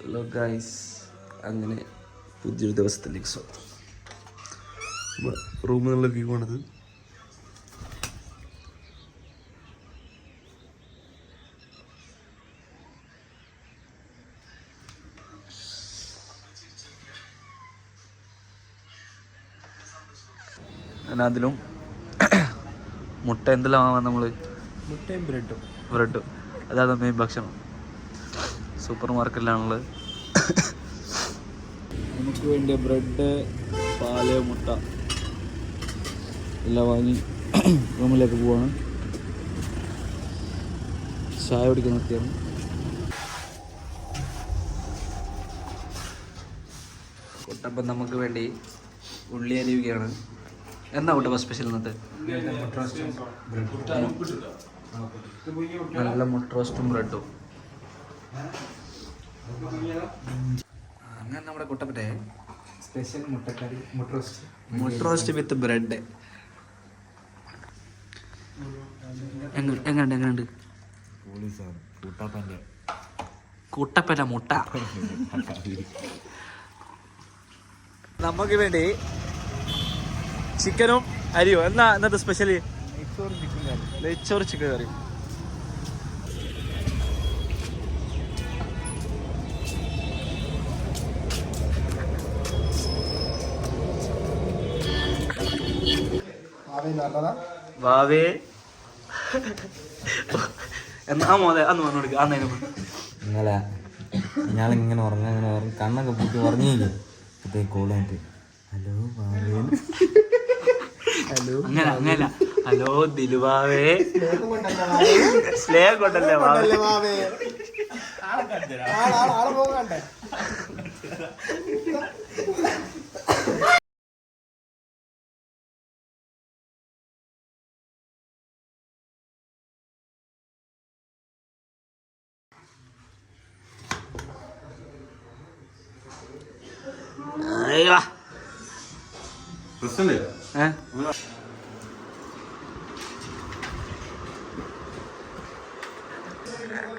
Hello guys, അങ്ങനെ പുതിയൊരു ദിവസത്തിലേക്ക് സ്വാഗതം. റൂമിൽ നിന്നുള്ള വ്യൂ ആണിത്. അതിലും മുട്ട എന്തെല്ലാം വാങ്ങാൻ നമ്മൾ മുട്ടയും ബ്രെഡും അതാണ് മെയിൻ ഭക്ഷണം. സൂപ്പർ മാർക്കറ്റിലാണുള്ളത്. നമുക്ക് വേണ്ടിയ ബ്രെഡ്, പാല്, മുട്ട എല്ലാം വാങ്ങി റൂമിലേക്ക് പോവാണ്. ചായ കുടിക്കാൻ നിർത്തിയാണ്. കുട്ടപ്പം നമുക്ക് വേണ്ടി ഉള്ളി അരിയുകയാണ്. എന്താ കുട്ടപ്പം സ്പെഷ്യൽ ഇന്നത്തെ? നല്ല മുട്ട റോസ്റ്റും ബ്രെഡും. അങ്ങനെ നമ്മുടെ കുട്ടപ്പറ്റെ സ്പെഷ്യൽ മുട്ടക്കറി, മുട്ട റോസ്റ്റ് വിത്ത് ബ്രെഡ്. എങ്ങനെയുണ്ട്? കുട്ടപ്പന മുട്ട. നമുക്ക് വേണ്ടി ചിക്കനും അരിയോ. എന്നാ ഇന്നത്തെ സ്പെഷ്യല്? നെയ്ച്ചോറ് ചിക്കൻ കറി. വാവേ എന്നാ മോനെ അന്ന് പറഞ്ഞോടുക്ക. ഇന്നലെ ഞാനിങ്ങനെ ഉറങ്ങാൻ കണ്ണൊക്കെ പൂട്ടി ഉറങ്ങിയില്ലേ കോളായിട്ട് ഹലോ അങ്ങനെ അങ്ങനല്ല. ഹലോ ദിലുവാവേ, സ്നേഹം കൊണ്ടല്ലേ വാവേ.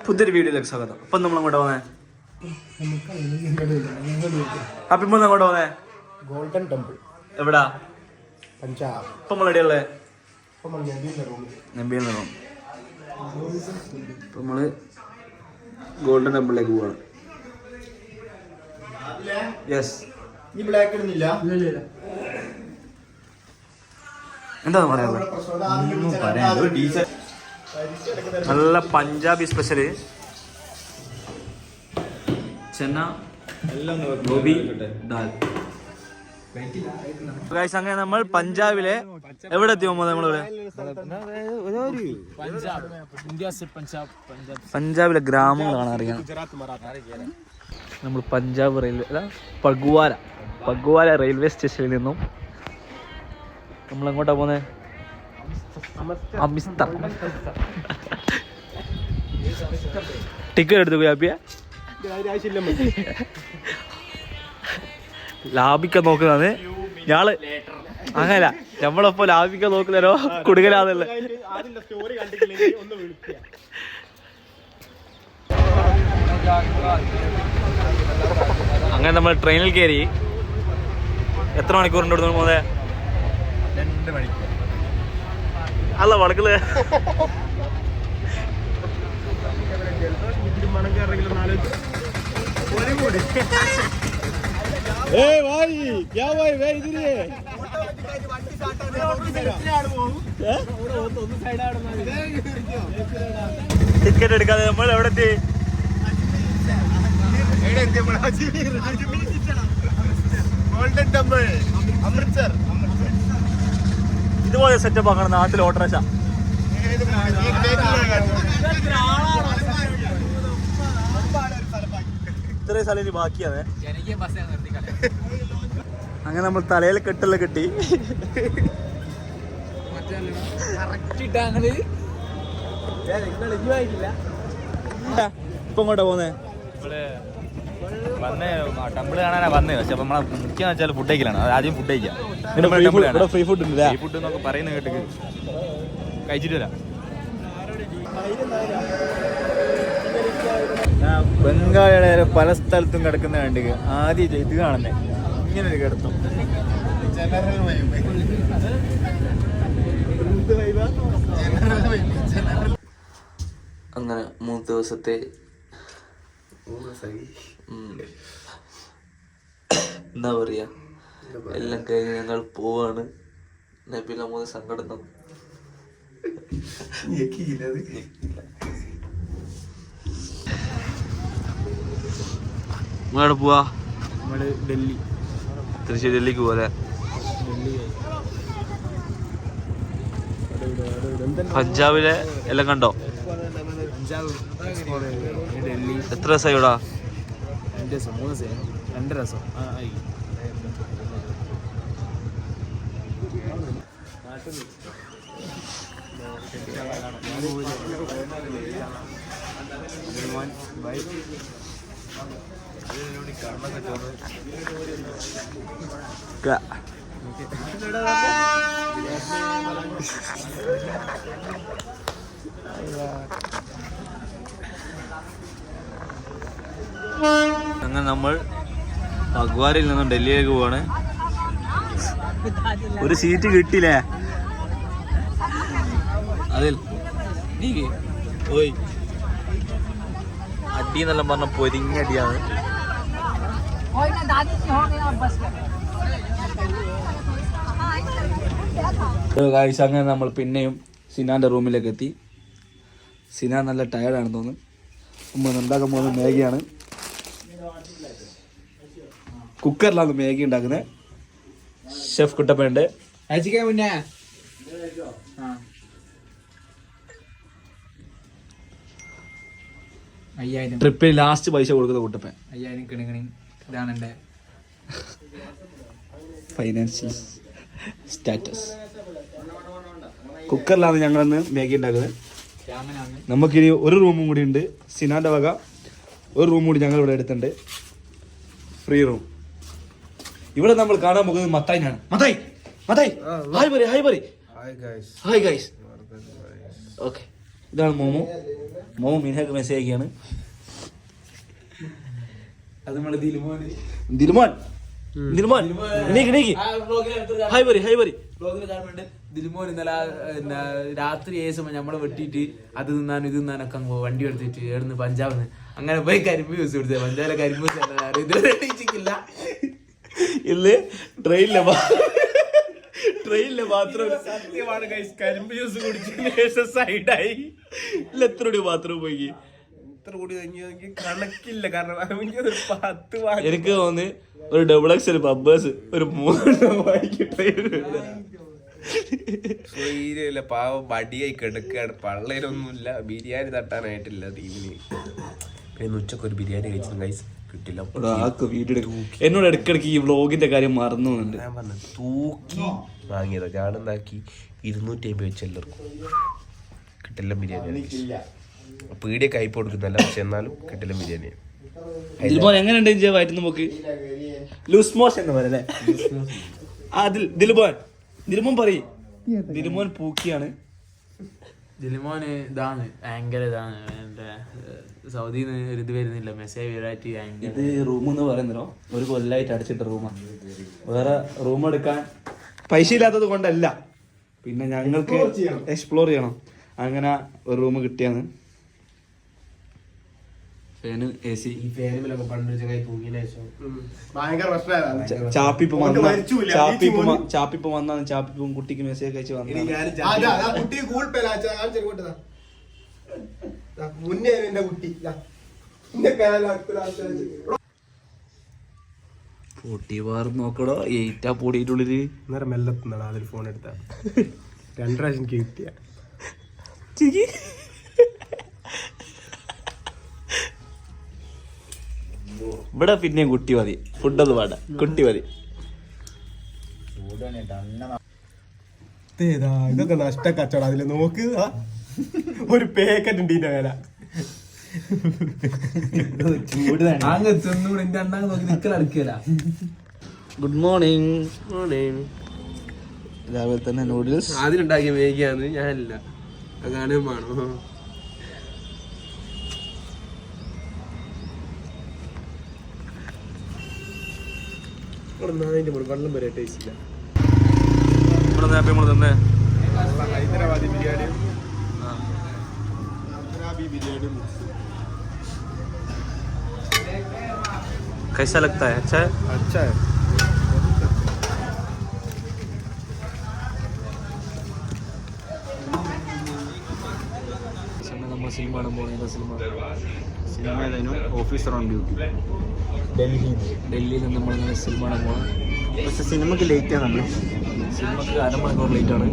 പുതിയൊരു വീഡിയോയിലേക്ക് സ്വാഗതം. അപ്പം നമ്മൾ അങ്ങോട്ട് പോന്നേ. അപ്പം ഇപ്പൊ അങ്ങോട്ട് പോന്നേ. ഗോൾഡൻ ടെമ്പിൾ എവിടാ? പഞ്ചാബ്. ഇപ്പൊ നമ്മൾ എവിടെയുള്ളേ? നബിയിൽ റൂം. ഇപ്പൊ നമ്മള് ഗോൾഡൻ ടെമ്പിളിലേക്ക് പോവാണ്. യെസ്. എന്താ പറയാ? നല്ല പഞ്ചാബി സ്പെഷ്യല് ചെന്ന ഗോബി ദാൽ. അങ്ങനെ നമ്മൾ പഞ്ചാബിലെ എവിടെ എത്തി പോകുമ്പോൾ നമ്മളിവിടെ പഞ്ചാബിലെ ഗ്രാമങ്ങൾ കാണാൻ അറിയാം. നമ്മൾ പഞ്ചാബ് റെയിൽവേ പഗ്വാല റെയിൽവേ സ്റ്റേഷനിൽ നിന്നും നമ്മൾ എങ്ങോട്ടാ പോകുന്നത്? അമൃത്സർ. ടിക്കറ്റ് എടുത്തു പോയി ലാഭിക്കാൻ നോക്കുന്നതാണ് ഞാള്. അങ്ങനല്ല, നമ്മളപ്പോ ലാഭിക്കാൻ നോക്കുന്നല്ലോ കുടുങ്ങലാന്നല്ല. അങ്ങനെ നമ്മൾ ട്രെയിനിൽ കയറി. എത്ര മണിക്കൂറിൻ്റെ അടുത്ത് പോകുന്നത്? 2 മണിക്കൂർ. അല്ല വടക്കല് ടിക്കറ്റ് എടുക്കാതെ നമ്മൾ എവിടെ എത്തി? Golden temple Amritsar. ഇതുപോലെ സെറ്റപ്പ് ആക്കണം നാട്ടിൽ ഓട്ടോറിക്ഷ. ഇത്രയും സ്ഥലം ഇനി ബാക്കിയാണ്. അങ്ങനെ നമ്മൾ തലയിൽ കെട്ടെല്ലാം കെട്ടി. ഇപ്പൊ ഇങ്ങോട്ടാ പോന്നേ? വന്ന് ടെമ്പിൾ കാണാനാ വന്നത്. പക്ഷെ അപ്പൊ നമ്മളെ മുഖ്യം വെച്ചാൽ ഫുഡ് കഴിക്കലാണ്. ആദ്യം ഫുഡ് കഴിക്കാം. ഫ്രീ ഫുഡ് ഉണ്ട്. ഫ്രീ ഫുഡ് എന്നൊക്കെ പറയുന്ന കേട്ടിട്ട് കഴിച്ചിട്ട് വരാം. ബംഗാളികളെ പല സ്ഥലത്തും കിടക്കുന്ന കണ്ട് ആദ്യം ഇത് കാണുന്നേ ഇങ്ങനൊരു കിടത്തും. അങ്ങനെ 3 ദിവസത്തെ എന്താ പറയാ എല്ലാം കഴിഞ്ഞ് ഞങ്ങൾ പോവാണ്. നബില മോദി സങ്കടം തന്നു. നിങ്ങളെവിടെ പോവാ? നമ്മള് ഡൽഹി, തൃശ്ശൂർ ഡൽഹിക്ക് പോലെ. പഞ്ചാബിലെ എല്ലാം കണ്ടോ? ഡൽഹി എത്ര ദിവസമായി ഇവിടെ? 2 ദിവസം 3 ദിവസം 2 ദിവസം. അങ്ങനെ നമ്മൾ ഭഗ്വാരിൽ നിന്നും ഡൽഹിയിലേക്ക് പോവാണ്. ഒരു സീറ്റ് കിട്ടിയില്ലേ? അതിൽ പോയി അടി എന്നെല്ലാം പറഞ്ഞ പൊരിഞ്ഞ അടിയാണ്. അങ്ങനെ നമ്മൾ പിന്നെയും സിനാന്റെ റൂമിലേക്ക് എത്തി. സിനാൻ നല്ല ടയർഡാണെന്ന് തോന്നുന്നു. നമ്മൾ ഉണ്ടാക്കാൻ പോകുന്നത് മാഗിയാണ്. കുക്കറിലാണ് മാഗി ഉണ്ടാക്കുന്നത്. ഷെഫ് കുട്ടപ്പനുണ്ട്. ട്രിപ്പിൽ ലാസ്റ്റ് പൈസ കൊടുക്കുന്ന കുട്ടപ്പൻ. 5000 കിണി. ഇതാണ് എൻ്റെ ഫൈനാൻഷ്യൽ സ്റ്റാറ്റസ്. കുക്കറിലാണ് ഞങ്ങളിന്ന് മാഗി ഉണ്ടാക്കുന്നത്. നമുക്കിനി ഒരു റൂമും കൂടി ഉണ്ട്. സിനാന്റെ വക ഒരു റൂം കൂടി ഞങ്ങൾ ഇവിടെ എടുത്തിട്ടുണ്ട്. Free room. ഇവിടെ നമ്മൾ കാണാൻ പോകുന്നത് മത്തായിനാണ്. മത്തായി ഹായ് പറ. Hi guys. ഓക്കെ, ഇതാണ് മോമോ. മീനൊക്കെ മെസ്സേജ് അയക്കുകയാണ്. അത് നമ്മുടെ ദിൽമോൻ ഹായ് പറ. ബ്ലോഗിൽ കാണുന്നുണ്ട്. ദിൽമോൻ ഇന്നലെ രാത്രി ഏ സമയം നമ്മളെ വെട്ടിയിട്ട് അത് തിന്നാനും ഇത് തിന്നാനൊക്കെ അങ്ങ് വണ്ടി എടുത്തിട്ട് ഏടുന്ന് പഞ്ചാബിന്ന് അങ്ങനെ പോയി കരിമ്പ് യൂസ് കൊടുത്തത്. പഞ്ചാബിലെ കരിമ്പ് ഇല്ല. ഇല്ല ട്രെയിനിലെ ബാത്റൂം സത്യമാണ് ഗൈസ്. കരിമ്പ് ജ്യൂസ് കുടിച്ചതിന് ശേഷം സൈഡായി. ഇല്ല എത്ര കൂടി ബാത്റൂം പോയി ഇത്ര കൂടി കണക്കില്ല. കാരണം എനിക്ക് തോന്നി ഒരു ഡബിൾ എക്സ് ഒരു പബ്ബേഴ്സ് ഒരു 3 പാവം മടിയായി കിടക്കാണ്. പള്ളയിലൊന്നുമില്ല. ബിരിയാണി തട്ടാനായിട്ടില്ല ടീമിന്. പിന്നെ ഉച്ചക്ക് ഒരു ബിരിയാണി കഴിച്ചു ഗൈസ്, കിട്ടില്ല. എന്നോട് ഇടയ്ക്കിടയ്ക്ക് ഈ വ്ളോഗിന്റെ കാര്യം മറന്നു പോകുന്നുണ്ട്. ഞാൻ പറഞ്ഞു തൂക്കി വാങ്ങിയതാ. ഞാനെന്താക്കി 250 വെച്ച് എല്ലാവർക്കും കിട്ടില്ല ബിരിയാണി. പീടിയൊക്കെ അയപ്പ് കൊടുക്കുന്നല്ല, പക്ഷെ എന്നാലും കിട്ടില്ല ബിരിയാണി. എങ്ങനെയുണ്ട് വയറ്റുന്ന പോക്ക്? ലൂസ് മോഷൻ എന്ന് പറയല്ലേ? ദിൽമോൻ പറയും. ദിൽമോൻ പൂക്കിയാണ്. ദിൽമോന് ഇതാണ് ഭയങ്കര ഇതാണ്. സൗദിന്ന് ഒരു ഇത് വരുന്നില്ല മെസ്സേജ് വരാറ്റി. ഇത് റൂം എന്ന് പറയുന്നോ ഒരു കൊല്ലായിട്ട് അടച്ചിട്ട റൂമാണ്. വേറെ റൂം എടുക്കാൻ പൈസ ഇല്ലാത്തത് കൊണ്ടല്ല, പിന്നെ ഞങ്ങൾക്ക് എക്സ്പ്ലോർ ചെയ്യണം. അങ്ങനെ ഒരു റൂം കിട്ടിയാണ്. Fan A C. ചാപ്പിപ്പം വന്നാണ്. ചാപ്പിപ്പം കുട്ടിക്ക് മെസ്സേജ് അയച്ച് വന്നു. പൊട്ടി വാറ് നോക്കടോ. 8 പൊടിയിട്ടുള്ളില് മെല്ലെത്തുന്നാണ് അതിൽ ഫോൺ എടുത്ത 2 പ്രാവശ്യം എനിക്ക് കിട്ടിയ. ഇവിടെ പിന്നെ കുട്ടി മതി. ഫുഡൊന്നും വേണ്ട, കുട്ടി മതി. ഇതൊക്കെ നഷ്ട കച്ചവടം. അതില് നോക്ക് ഒരു പാക്കറ്റ് ഉണ്ട് ഇതിന്റെ വില. Good morning. രാവിലെ തന്നെ നൂഡിൽസ് അതിലുണ്ടാക്കിയ മേഗിയാന്ന് ഞാനില്ല. അതാണ് വേണോ വെള്ളം വരെ ടേസ്റ്റ് ഇല്ല. ഹൈദരാബാദി ബിരിയാണിയും പഞ്ചാബി ബിരിയാണിയും कैसा लगता है? अच्छा है. अच्छा है. നമ്മൾ സിനിമ കാണാൻ പോകുന്നത് സിനിമ ഏതായാലും ഓഫീസർ ഓൺ ഡ്യൂട്ടി ഡൽഹിയിൽ നിന്ന് നമ്മളിങ്ങനെ സിനിമ കാണാൻ പോകണം. പക്ഷെ സിനിമക്ക് ലേറ്റാണ്. നമ്മൾ സിനിമക്ക് അരമണിക്കൂർ ലേറ്റാണ്.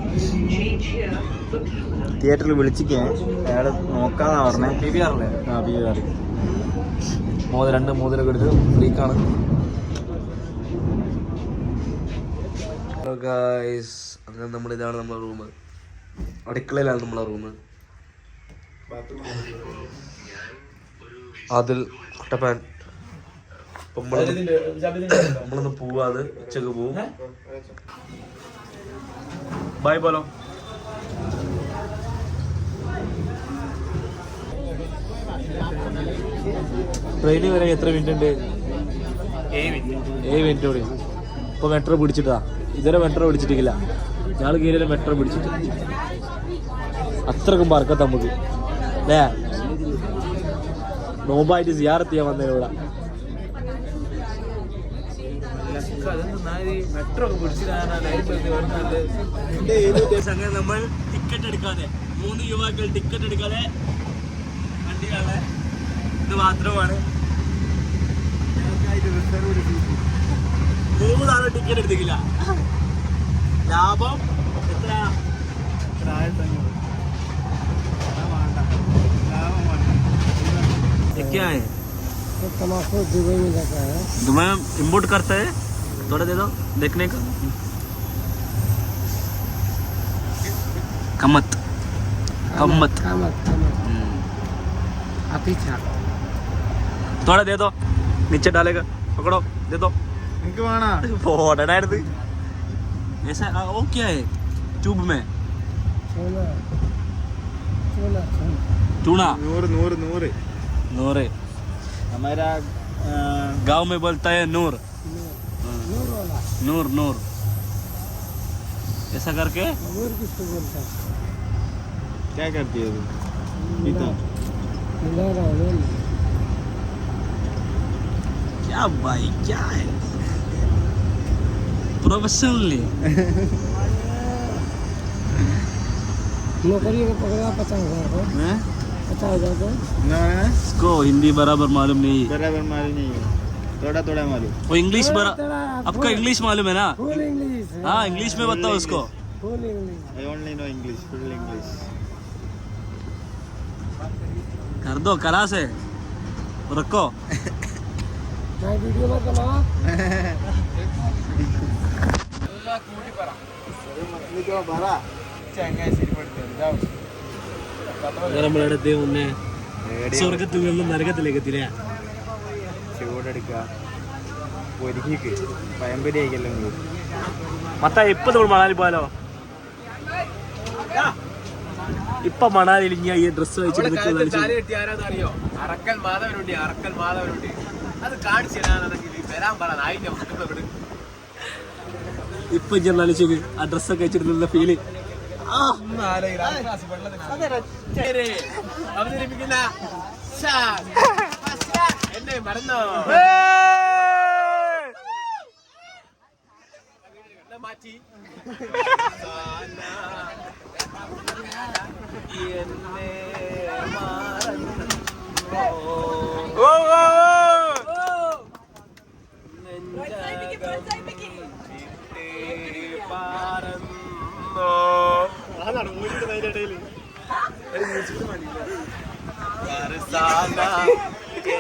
തിയേറ്ററിൽ വിളിച്ചിരിക്കാൻ അയാൾ നോക്കാന്നാ പറഞ്ഞേ. PVR അല്ലേ? ആ PVR മോതിരൊക്കെ എടുത്ത് ഫ്രീക്കാണ്. ഗായ്സ്, അങ്ങനെ ഇതാണ് നമ്മളെ റൂം. അടുക്കളയിലാണ് നമ്മളെ റൂം. അതിൽ കുട്ടപ്പാൻ നമ്മളൊന്ന് പോവാത്. ഉച്ചക്ക് പോവും. ബൈ പോലോ. ട്രെയിനിൽ വരെ എത്ര മിനിറ്റ് ഉണ്ട്? 7 മിനിറ്റ് കൂടി. ഇപ്പോൾ മെട്രോ പിടിച്ചിട്ടാ. ഇതുവരെ മെട്രോ പിടിച്ചിട്ടില്ല. ഞങ്ങൾ കീഴിലെ മെട്രോ പിടിച്ചിട്ട് അത്രക്കും പറക്കത്ത് നമുക്ക് അല്ലേ? നോമ്പായിട്ട് സിയാറത്ത് ചെയ്യാൻ വന്നേ ഇവിടെ. അങ്ങനെ നമ്മൾ ടിക്കറ്റ് എടുക്കാതെ 3 യുവാക്കൾ ടിക്കറ്റ് എടുക്കാതെ വണ്ടിയാണ്. ഇത് മാത്രമാണ് 3 നാളെ ടിക്കറ്റ് എടുത്തില്ല. ലാഭം എത്ര? 1500. क्या है? तम्बाकू दुबई में जाता है. दुबई में इम्पोर्ट करता है. थोड़ा दे दो देखने का. कमत. थोड़ा दे दो. नीचे डालेगा. पकड़ो. दे दो. എനിക്ക് വേണോ? फोड़ना ऐसा वो क्या है ट्यूब में? टूना. 100 नूर. हमारा गांव में बोलता है नूर. नूर ऐसा करके. नूर किसको बोलता है? क्या करती है तू? क्या भाई क्या है प्रोफेशनली. नौकरी को पकड़ा 50,000 को. 50,000 को. इसको हिंदी बराबर मालूम नहीं. बराबर मालूम नहीं है. थोड़ा मालूम. वो इंग्लिश आपको इंग्लिश मालूम है ना? Full English. हाँ इंग्लिश में बताओ उसको. Full English. I only know English, full English. कर दो करा से रखो. मैं वीडियो में बनाओ. നമ്മളെടുത്ത് മുന്നേ സ്വർഗത്തിൽ നിന്നും നരകത്തിലേക്ക് എത്തില്ല. ചൂടെടുക്കുക ഒരുക്കിക്ക് പയമ്പരി ആയിക്കല്ലോ. മത്ത ഇപ്പൊ നമ്മൾ മണാലി പോയാലോ? ഇപ്പൊ മണാലിയിൽ ഇങ്ങനെ ഈ ഡ്രസ് വെച്ചിട്ട് അറിയോ? അറക്കൽ മാധവനുണ്ട് അത് കാണിച്ചു വരാൻ പറഞ്ഞ ഇപ്പൊ ഞാൻ ആലോചിച്ചു ആ ഡ്രസ്സൊക്കെ വെച്ചിട്ടുള്ള ഫീല്. അവതരിപ്പിക്കുന്ന എന്നെ മറന്നോ മാറ്റി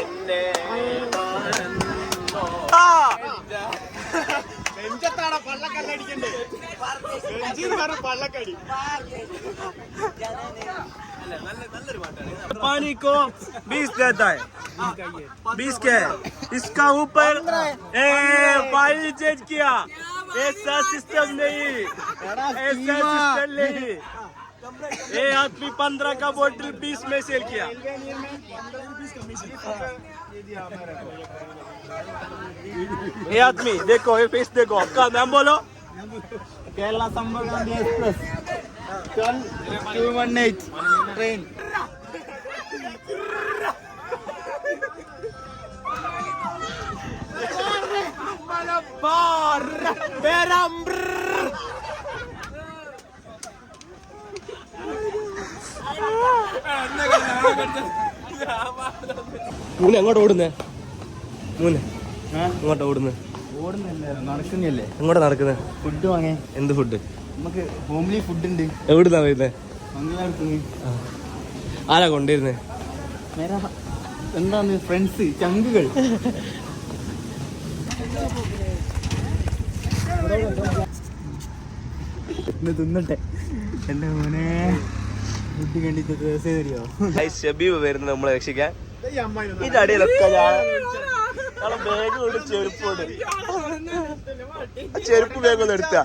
എന്നെ നെഞ്ചത്താടാ പള്ളക്കല്ലടിക്കണ്ടേ? പള്ളക്കടി നല്ലൊരു പാട്ടാണ്. पानी को 20 देता है. 20 के इसका ऊपर भाई चेंज किया. ऐसा सिस्टम नहीं. ये आदमी 15 का बोतल 20 में सेल किया। ये आदमी देखो, ये फेस देखो, आपका नाम बोलो। केरला संपर्क गांधी एक्सप्रेस 218 ट्रेन। മൂന്ന് എങ്ങോട്ട് ഓടുന്നേ? മൂന്ന് എങ്ങോട്ടാ ഓടുന്നേ? ഓടുന്നില്ല, നടക്കുന്നല്ലേ. എങ്ങോട്ടാ നടക്കുന്നത്? ഫുഡ് വാങ്ങേ. എന്ത് ഫുഡ്? നമുക്ക് ഹോംലി ഫുഡ് ഉണ്ട്. എവിടുന്നാ വരുന്നേ? മംഗലാപുരത്ത്. ആരാ കൊണ്ടുവരുന്നേ? എന്താണ് ഫ്രണ്ട്സ്, ചങ്കുകൾ. തിന്നട്ടെ എന്റെ മോനെ. ഫുഡ് കണ്ടിട്ട് ദിവസം തരുമോ? ഷബീബ് വരുന്നത് നമ്മളെ രക്ഷിക്കാൻ. ഇതിന്റെ അടിയിലൊക്കെ ബാഗ് കൊണ്ട് ചെരുപ്പോട്, ചെരുപ്പ് ബാഗ് ഒന്ന് എടുത്താ.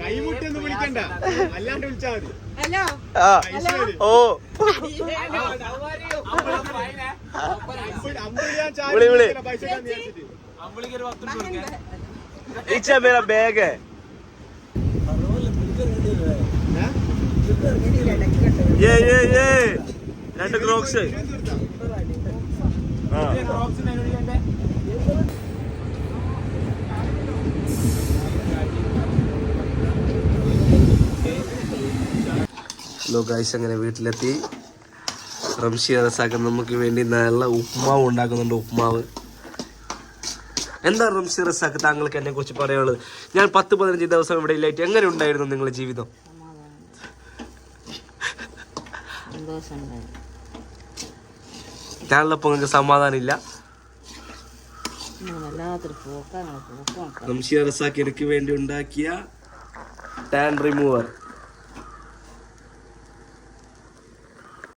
കൈമുട്ടൊന്നും വിളിക്കണ്ട, അല്ലാണ്ട് വിളിച്ചാ മതി. ഓ വിളി വിളി. ഇച്ച മേര ബാഗ് രണ്ട് ക്രോക്സ്. ഹലോ ഗൈസ്, അങ്ങനെ വീട്ടിലെത്തി. റംഷി റസാഖ് നമുക്ക് വേണ്ടി നല്ല ഉപ്മാവ് ഉണ്ടാക്കുന്നുണ്ട്. ഉപ്മാവ് എന്താ റംഷി റസാഖ്, താങ്കൾക്ക് എന്നെ കുറിച്ച് പറയാനുള്ളത്? ഞാൻ 10-15 ദിവസം ഇവിടെ ഇല്ലായിട്ട് എങ്ങനെ ഉണ്ടായിരുന്നു നിങ്ങളുടെ ജീവിതം? ഞാനുള്ളപ്പോൾ നിങ്ങൾക്ക് സമാധാനം ഇല്ല. റംഷി റസാഖ് എനിക്ക് വേണ്ടി ഉണ്ടാക്കിയ ടാൻ റിമൂവർ.